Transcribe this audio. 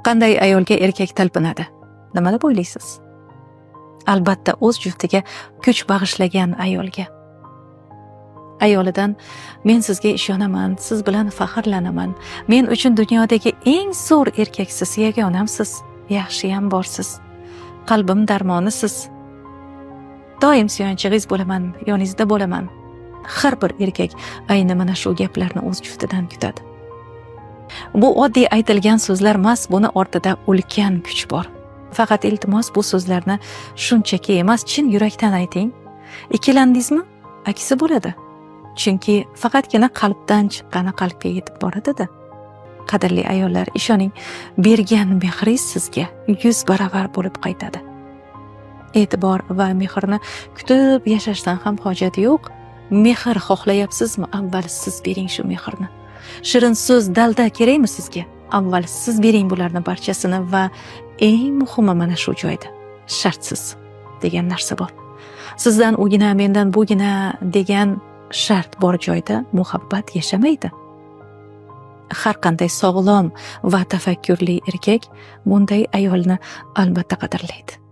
Qanday ayolga erkak talpinadi? Nima deb o'ylaysiz? Albatta o'z juftiga kuch bag'ishlagan ayolga. Ayolidan men sizga ishonaman, siz bilan faxrlanaman, men uchun dunyodagi eng zo'r erkaksiz, yagonamsiz, yaxshiyam borsiz, qalbim darmonisiz, doim suyanchig'iz bo'laman, yoningizda bo'laman. Har bir erkak ayni mana shu gaplarni o'z juftidan kutadi. Bu oddiy aytilgan so'zlar emas, buni ortida ulkan kuch bor. Faqat iltimos bu so'zlarni shunchaki emas, chin yurakdan ayting. Ikkilandingizmi? Aksi bo'ladi. Chunki faqatgina qalbdan chiqqani qalbga yetib boradi-da. Qadrli ayollar, ishoning, bergan mehringiz sizga 100 baravar bo'lib qaytadi. E'tibor va mehrni kutib yashashdan ham hojat yo'q. Mehr xohlayapsizmi? Avval siz bering shu mehrni. Shirin so'z, dalda kerakmi sizga? Avval siz bering bularni barchasini va eng muhimi mana shu joyda shartsiz degan narsa bor. Sizdan ugina, mendan bugina degan shart bor joyda muhabbat yashamaydi. Har qanday sog'lom va tafakkurli erkak bunday ayolni albatta qadrlaydi.